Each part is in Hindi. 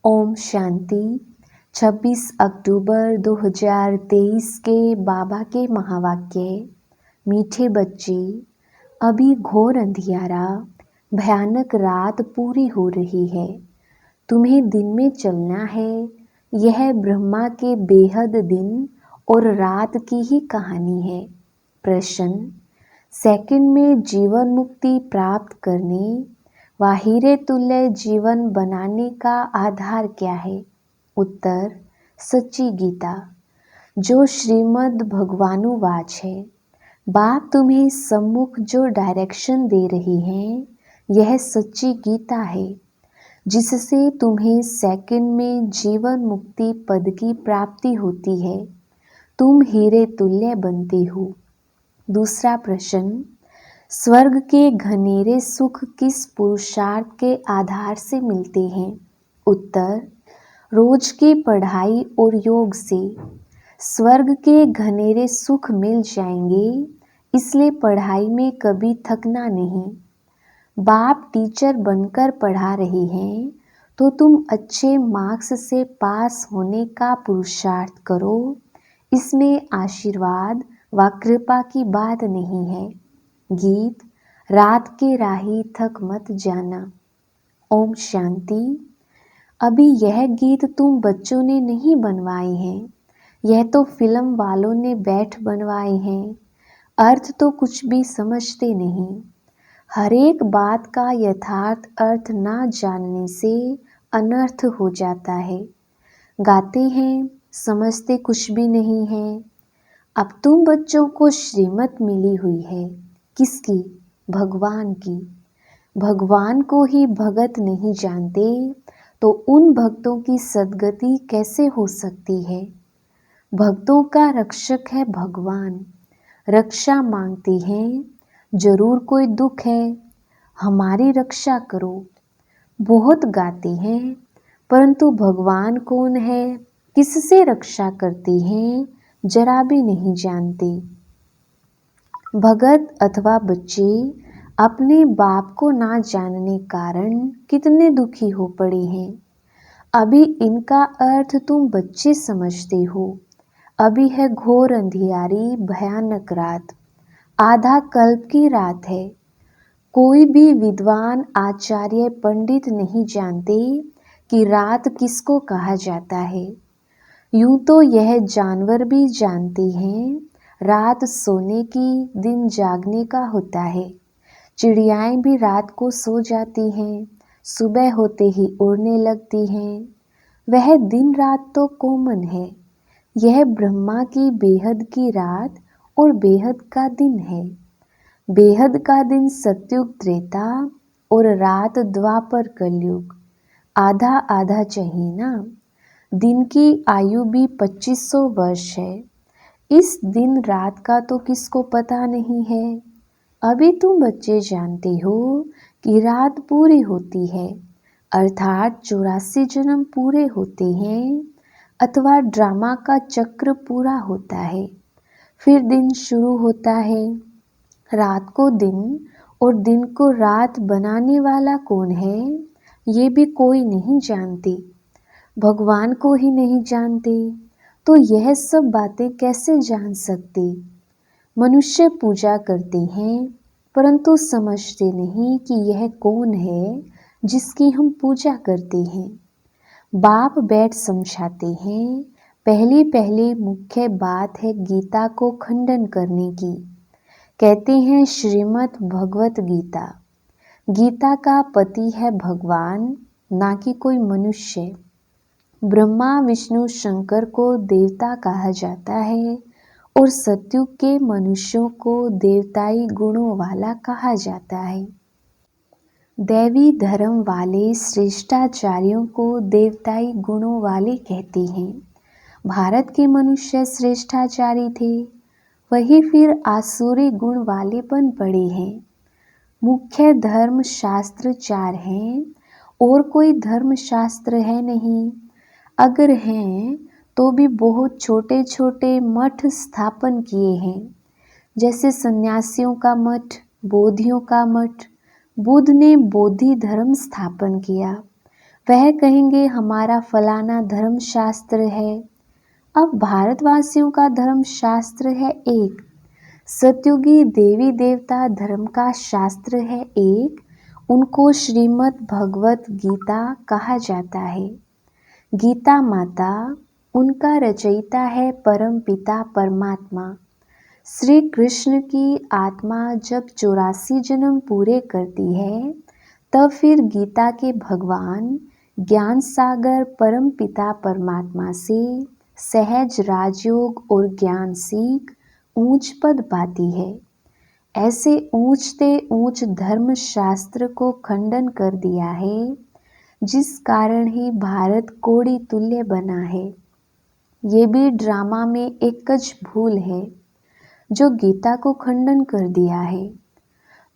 ओम शांति। 26 अक्टूबर 2023 के बाबा के महावाक्य। मीठे बच्चे, अभी घोर अंधियारा, भयानक रात पूरी हो रही है। तुम्हें दिन में चलना है। यह ब्रह्मा के बेहद दिन और रात की ही कहानी है। प्रश्न: सेकंड में जीवन मुक्ति प्राप्त करने व हीरे तुल्य जीवन बनाने का आधार क्या है? उत्तर: सच्ची गीता, जो श्रीमद् भगवानुवाच है। बाप तुम्हें सम्मुख जो डायरेक्शन दे रही हैं, यह सच्ची गीता है, जिससे तुम्हें सेकंड में जीवन मुक्ति पद की प्राप्ति होती है। तुम हीरे तुल्य बनते हो। दूसरा प्रश्न: स्वर्ग के घनेरे सुख किस पुरुषार्थ के आधार से मिलते हैं? उत्तर: रोज की पढ़ाई और योग से। स्वर्ग के घनेरे सुख मिल जाएंगे, इसलिए पढ़ाई में कभी थकना नहीं। बाप टीचर बनकर पढ़ा रहे हैं, तो तुम अच्छे मार्क्स से पास होने का पुरुषार्थ करो। इसमें आशीर्वाद व कृपा की बात नहीं है। गीत: रात के राही थक मत जाना। ओम शांति। अभी यह गीत तुम बच्चों ने नहीं बनवाए हैं, यह तो फिल्म वालों ने बैठ बनवाए हैं। अर्थ तो कुछ भी समझते नहीं। हर एक बात का यथार्थ अर्थ ना जानने से अनर्थ हो जाता है। गाते हैं, समझते कुछ भी नहीं है। अब तुम बच्चों को श्रीमत मिली हुई है। किसकी? भगवान की। भगवान को ही भगत नहीं जानते, तो उन भक्तों की सद्गति कैसे हो सकती है? भक्तों का रक्षक है भगवान। रक्षा मांगते हैं, जरूर कोई दुख है, हमारी रक्षा करो। बहुत गाते हैं, परंतु भगवान कौन है, किससे रक्षा करते हैं, जरा भी नहीं जानते। भगत अथवा बच्चे अपने बाप को ना जानने कारण कितने दुखी हो पड़े हैं। अभी इनका अर्थ तुम बच्चे समझते हो। अभी है घोर अंधियारी भयानक रात, आधा कल्प की रात है। कोई भी विद्वान आचार्य पंडित नहीं जानते कि रात किसको कहा जाता है। यूं तो यह जानवर भी जानते हैं, रात सोने की, दिन जागने का होता है। चिड़ियाएं भी रात को सो जाती हैं, सुबह होते ही उड़ने लगती हैं। वह दिन रात तो कॉमन है। यह ब्रह्मा की बेहद की रात और बेहद का दिन है। बेहद का दिन सतयुग त्रेता और रात द्वापर कलयुग। आधा आधा चाहिए ना। दिन की आयु भी 2500 वर्ष है। इस दिन रात का तो किसको पता नहीं है। अभी तुम बच्चे जानते हो कि रात पूरी होती है, अर्थात 84 जन्म पूरे होते हैं, अथवा ड्रामा का चक्र पूरा होता है। फिर दिन शुरू होता है। रात को दिन और दिन को रात बनाने वाला कौन है, ये भी कोई नहीं जानते। भगवान को ही नहीं जानते, तो यह सब बातें कैसे जान सकते? मनुष्य पूजा करते हैं, परंतु समझते नहीं कि यह कौन है जिसकी हम पूजा करते हैं। बाप बैठ समझाते हैं। पहली पहली मुख्य बात है गीता को खंडन करने की। कहते हैं श्रीमद् भगवत गीता। गीता का पति है भगवान, ना कि कोई मनुष्य। ब्रह्मा विष्णु शंकर को देवता कहा जाता है और सतयुग के मनुष्यों को देवताई गुणों वाला कहा जाता है। दैवी धर्म वाले श्रेष्ठाचार्यों को देवताई गुणों वाले कहते हैं। भारत के मनुष्य श्रेष्ठाचारी थे, वही फिर आसुरी गुण वाले बन पड़े हैं। मुख्य धर्म शास्त्र 4 हैं और कोई धर्म शास्त्र है नहीं। अगर हैं तो भी बहुत छोटे छोटे मठ स्थापन किए हैं, जैसे सन्यासियों का मठ, बोधियों का मठ। बुद्ध ने बोधि धर्म स्थापन किया, वह कहेंगे हमारा फलाना धर्म शास्त्र है। अब भारतवासियों का धर्म शास्त्र है एक, सतयुगी देवी देवता धर्म का शास्त्र है एक, उनको श्रीमद् भगवत गीता कहा जाता है। गीता माता, उनका रचयिता है परम पिता परमात्मा। श्री कृष्ण की आत्मा जब 84 जन्म पूरे करती है, तब फिर गीता के भगवान ज्ञान सागर परम पिता परमात्मा से सहज राजयोग और ज्ञान सीख ऊंच पद पाती है। ऐसे ऊंचते ऊंच धर्म शास्त्र को खंडन कर दिया है, जिस कारण ही भारत कोड़ी तुल्य बना है। ये भी ड्रामा में एक भूल है जो गीता को खंडन कर दिया है।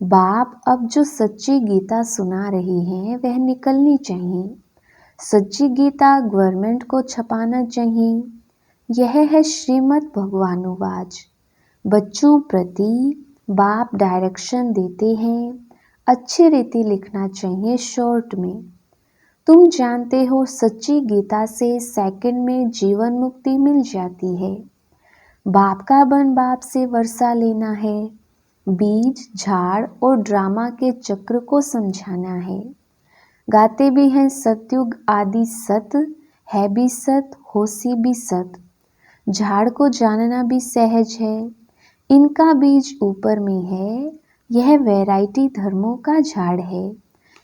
बाप अब जो सच्ची गीता सुना रही हैं वह निकलनी चाहिए। सच्ची गीता गवर्नमेंट को छपाना चाहिए। यह है श्रीमद् भगवानुवाच। बच्चों प्रति बाप डायरेक्शन देते हैं, अच्छी रीति लिखना चाहिए शॉर्ट में। तुम जानते हो सच्ची गीता से सेकंड में जीवन मुक्ति मिल जाती है। बाप का बन बाप से वर्षा लेना है, बीज झाड़ और ड्रामा के चक्र को समझाना है। गाते भी हैं सतयुग आदि सत, है भी सत, होसी भी सत। झाड़ को जानना भी सहज है, इनका बीज ऊपर में है। यह वैरायटी धर्मों का झाड़ है,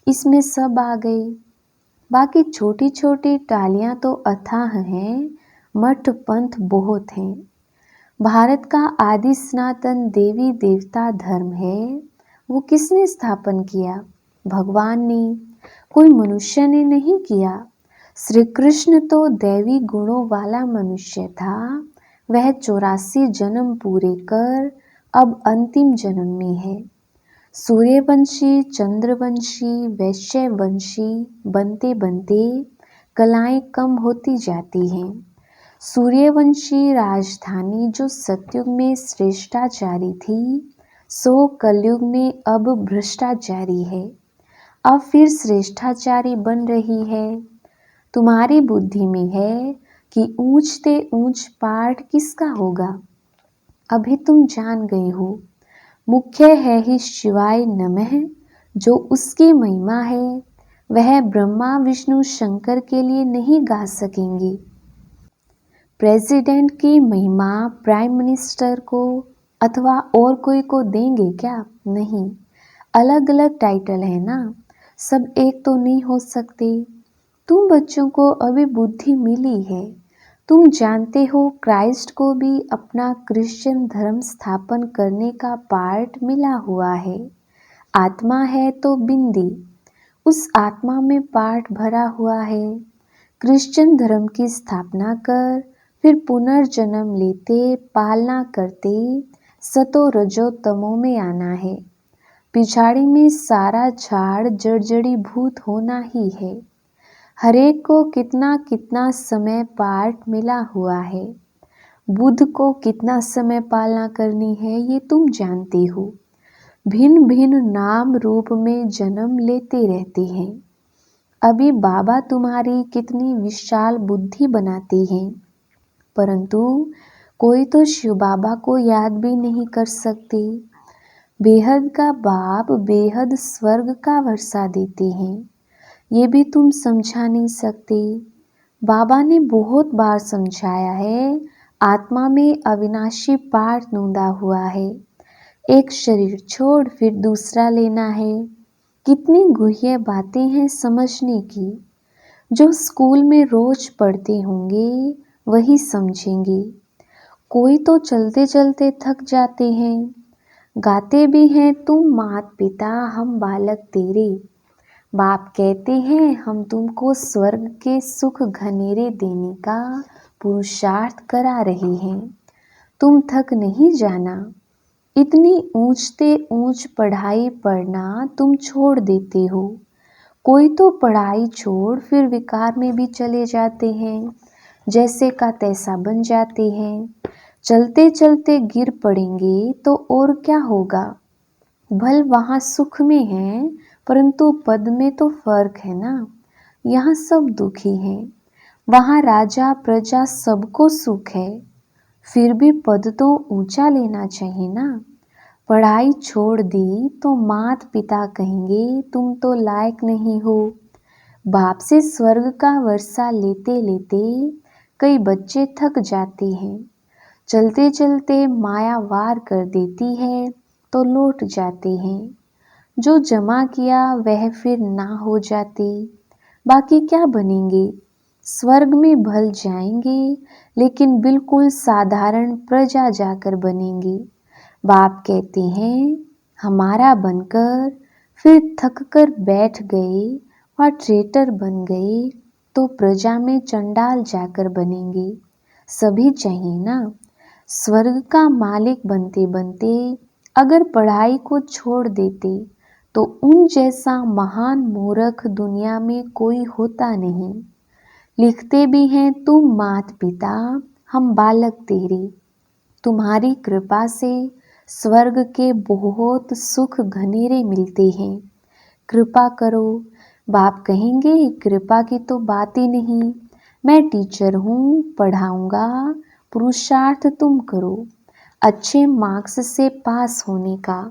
इसमें सब आ गए। बाकी छोटी छोटी टालियां तो अथाह हैं, मठ पंथ बहुत हैं। भारत का आदि सनातन देवी देवता धर्म है, वो किसने स्थापन किया? भगवान ने, कोई मनुष्य ने नहीं किया। श्री कृष्ण तो दैवी गुणों वाला मनुष्य था। वह 84 जन्म पूरे कर अब अंतिम जन्म में है। सूर्यवंशी, चंद्रवंशी, वैश्यवंशी बनते बनते कलाएं कम होती जाती हैं। सूर्यवंशी राजधानी जो सतयुग में श्रेष्ठाचारी थी, सो कलयुग में अब भ्रष्टाचारी है। अब फिर श्रेष्ठाचारी बन रही है। तुम्हारी बुद्धि में है कि ऊंचते ऊंच पाठ किसका होगा। अभी तुम जान गए हो, मुख्य है ही शिवाय नमः, जो उसकी महिमा है वह ब्रह्मा विष्णु शंकर के लिए नहीं गा सकेंगे। प्रेसिडेंट की महिमा प्राइम मिनिस्टर को अथवा और कोई को देंगे क्या? नहीं, अलग अलग टाइटल है ना, सब एक तो नहीं हो सकते। तुम बच्चों को अभी बुद्धि मिली है, तुम जानते हो क्राइस्ट को भी अपना क्रिश्चियन धर्म स्थापन करने का पार्ट मिला हुआ है। आत्मा है तो बिंदी, उस आत्मा में पार्ट भरा हुआ है। क्रिश्चियन धर्म की स्थापना कर, फिर पुनर्जन्म लेते, पालना करते, सतो रजो तमो में आना है। पिछाड़ी में सारा झाड़ जड़जड़ी भूत होना ही है। हरेक को कितना कितना समय पार्ट मिला हुआ है। बुद्ध को कितना समय पालना करनी है ये तुम जानते हो। भिन्न भिन्न नाम रूप में जन्म लेते रहते हैं। अभी बाबा तुम्हारी कितनी विशाल बुद्धि बनाते हैं, परंतु कोई तो शिव बाबा को याद भी नहीं कर सकते। बेहद का बाप बेहद स्वर्ग का वर्षा देते हैं, ये भी तुम समझा नहीं सकते। बाबा ने बहुत बार समझाया है, आत्मा में अविनाशी पार्ट नूंदा हुआ है। एक शरीर छोड़ फिर दूसरा लेना है। कितनी गुह्य बातें हैं समझने की। जो स्कूल में रोज पढ़ते होंगे वही समझेंगे। कोई तो चलते चलते थक जाते हैं। गाते भी हैं तुम मात पिता हम बालक तेरे। बाप कहते हैं हम तुमको स्वर्ग के सुख घनेरे देने का पुरुषार्थ करा रहे हैं। तुम थक नहीं जाना। इतनी ऊंचते ऊंच पढ़ाई पढ़ना तुम छोड़ देते हो। कोई तो पढ़ाई छोड़ फिर विकार में भी चले जाते हैं, जैसे का तैसा बन जाते हैं। चलते चलते गिर पड़ेंगे तो और क्या होगा। भल वहाँ सुख में है, परंतु पद में तो फर्क है ना। यहाँ सब दुखी हैं। वहाँ राजा प्रजा सबको सुख है। फिर भी पद तो ऊंचा लेना चाहिए ना। पढ़ाई छोड़ दी तो माता पिता कहेंगे तुम तो लायक नहीं हो। बाप से स्वर्ग का वर्षा लेते लेते कई बच्चे थक जाते हैं। चलते चलते माया वार कर देती है तो लौट जाते हैं। जो जमा किया वह फिर ना हो जाते, बाकी क्या बनेंगे। स्वर्ग में भल जाएंगे लेकिन बिल्कुल साधारण प्रजा जाकर बनेंगे। बाप कहते हैं हमारा बनकर फिर थक कर बैठ गए और ट्रेटर बन गए तो प्रजा में चंडाल जाकर बनेंगे। सभी चाहिए ना। स्वर्ग का मालिक बनते बनते अगर पढ़ाई को छोड़ देते तो उन जैसा महान मूर्ख दुनिया में कोई होता नहीं। लिखते भी हैं तुम मात पिता हम बालक तेरे। तुम्हारी कृपा से स्वर्ग के बहुत सुख घनेरे मिलते हैं। कृपा करो। बाप कहेंगे कृपा की तो बात ही नहीं। मैं टीचर हूँ, पढ़ाऊँगा, पुरुषार्थ तुम करो अच्छे मार्क्स से पास होने का।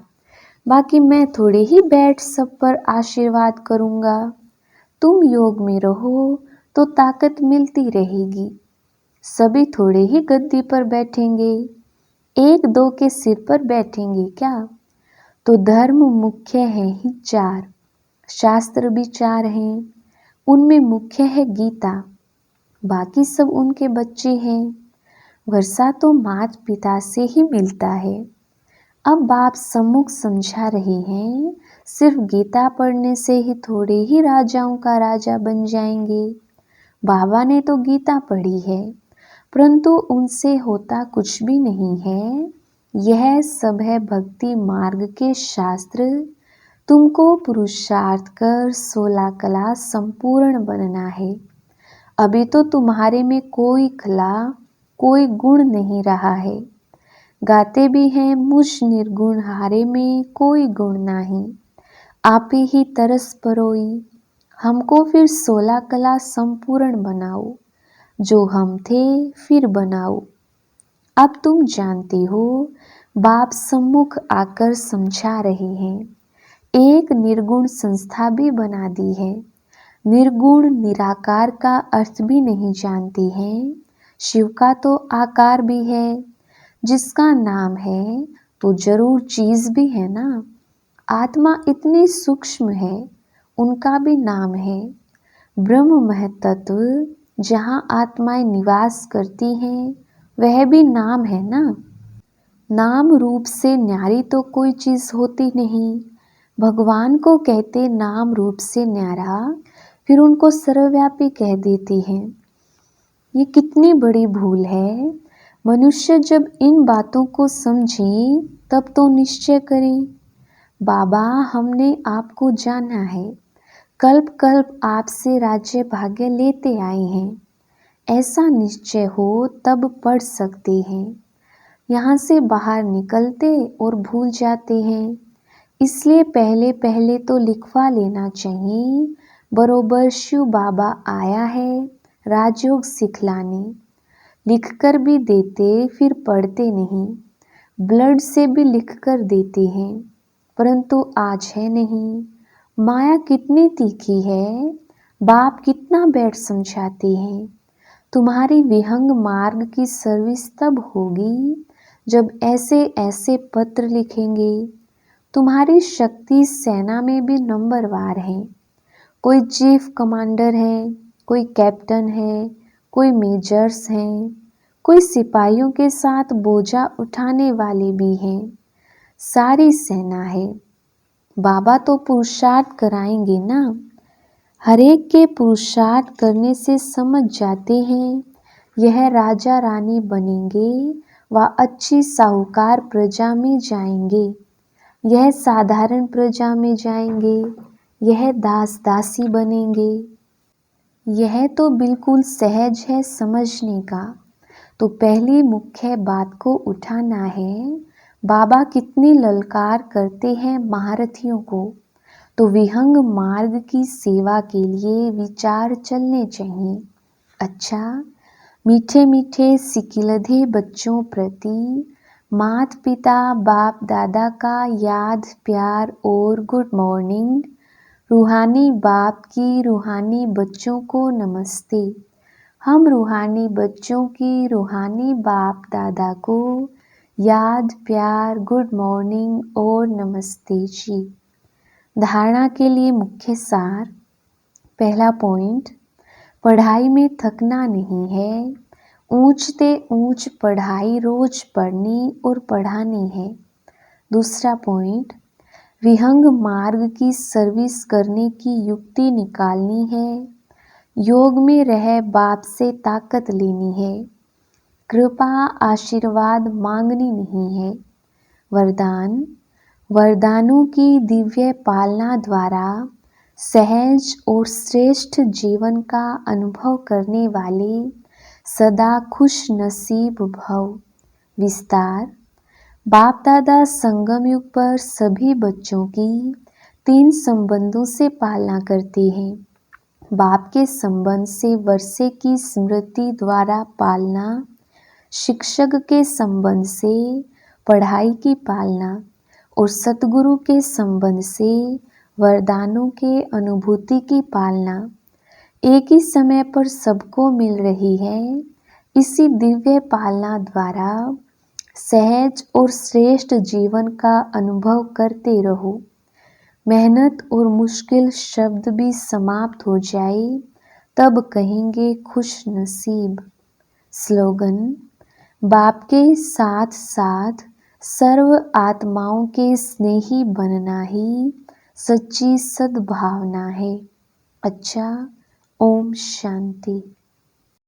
बाकी मैं थोड़े ही बैठ सब पर आशीर्वाद करूँगा। तुम योग में रहो तो ताकत मिलती रहेगी। सभी थोड़े ही गद्दी पर बैठेंगे, एक दो के सिर पर बैठेंगे क्या। तो धर्म मुख्य है ही चार, शास्त्र भी चार हैं। उनमें मुख्य है गीता, बाकी सब उनके बच्चे हैं। वर्षा तो माता पिता से ही मिलता है। अब बाप सम्मुख समझा रहे हैं सिर्फ गीता पढ़ने से ही थोड़े ही राजाओं का राजा बन जाएंगे। बाबा ने तो गीता पढ़ी है परंतु उनसे होता कुछ भी नहीं है। यह सब है भक्ति मार्ग के शास्त्र। तुमको पुरुषार्थ कर 16 कला संपूर्ण बनना है। अभी तो तुम्हारे में कोई कला कोई गुण नहीं रहा है। गाते भी हैं मुझ निर्गुण हारे में कोई गुण नहीं। आप ही तरस परोई हमको फिर 16 कला संपूर्ण बनाओ। जो हम थे फिर बनाओ। अब तुम जानते हो बाप सम्मुख आकर समझा रहे हैं। एक निर्गुण संस्था भी बना दी है। निर्गुण निराकार का अर्थ भी नहीं जानते हैं। शिव का तो आकार भी है। जिसका नाम है तो जरूर चीज भी है ना। आत्मा इतनी सूक्ष्म है, उनका भी नाम है। ब्रह्म महतत्व जहाँ आत्माएं निवास करती हैं वह भी नाम है ना। नाम रूप से न्यारी तो कोई चीज होती नहीं। भगवान को कहते नाम रूप से न्यारा, फिर उनको सर्वव्यापी कह देते हैं। ये कितनी बड़ी भूल है। मनुष्य जब इन बातों को समझे तब तो निश्चय करे बाबा हमने आपको जाना है, कल्प कल्प आपसे राज्य भाग्य लेते आए हैं। ऐसा निश्चय हो तब पढ़ सकते हैं। यहाँ से बाहर निकलते और भूल जाते हैं। इसलिए पहले पहले तो लिखवा लेना चाहिए बरोबर शिव बाबा आया है राजयोग सिखलाने। लिखकर भी देते फिर पढ़ते नहीं। ब्लड से भी लिखकर देते हैं परंतु आज है नहीं। माया कितनी तीखी है, बाप कितना बैठ समझाते हैं। तुम्हारी विहंग मार्ग की सर्विस तब होगी जब ऐसे ऐसे पत्र लिखेंगे। तुम्हारी शक्ति सेना में भी नंबरवार है। कोई चीफ कमांडर है, कोई कैप्टन है, कोई मेजर्स हैं, कोई सिपाहियों के साथ बोझा उठाने वाले भी हैं। सारी सेना है। बाबा तो पुरुषार्थ कराएंगे ना। हरेक के पुरुषार्थ करने से समझ जाते हैं यह राजा रानी बनेंगे व अच्छी साहूकार प्रजा में जाएंगे, यह साधारण प्रजा में जाएंगे, यह दास दासी बनेंगे। यह तो बिल्कुल सहज है समझने का। तो पहली मुख्य बात को उठाना है। बाबा कितनी ललकार करते हैं महारथियों को। तो विहंग मार्ग की सेवा के लिए विचार चलने चाहिए। अच्छा, मीठे मीठे सिकिलधे बच्चों प्रति माता पिता बाप दादा का याद प्यार और गुड मॉर्निंग। रूहानी बाप की रूहानी बच्चों को नमस्ते। हम रूहानी बच्चों की रूहानी बाप दादा को याद प्यार गुड मॉर्निंग और नमस्ते जी। धारणा के लिए मुख्य सार। पहला पॉइंट, पढ़ाई में थकना नहीं है, ऊंचते ऊंच पढ़ाई रोज पढ़नी और पढ़ानी है। दूसरा पॉइंट, विहंग मार्ग की सर्विस करने की युक्ति निकालनी है, योग में रह बाप से ताकत लेनी है, कृपा आशीर्वाद मांगनी नहीं है। वरदान, वरदानों की दिव्य पालना द्वारा सहज और श्रेष्ठ जीवन का अनुभव करने वाले सदा खुश नसीब भव। विस्तार, बाप दादा संगम युग पर सभी बच्चों की 3 संबंधों से पालना करते हैं। बाप के संबंध से वर्षे की स्मृति द्वारा पालना, शिक्षक के संबंध से पढ़ाई की पालना और सतगुरु के संबंध से वरदानों के अनुभूति की पालना एक ही समय पर सबको मिल रही है। इसी दिव्य पालना द्वारा सहज और श्रेष्ठ जीवन का अनुभव करते रहो। मेहनत और मुश्किल शब्द भी समाप्त हो जाए तब कहेंगे खुश नसीब। स्लोगन, बाप के साथ साथ सर्व आत्माओं के स्नेही बनना ही सच्ची सद्भावना है। अच्छा, ओम शांति।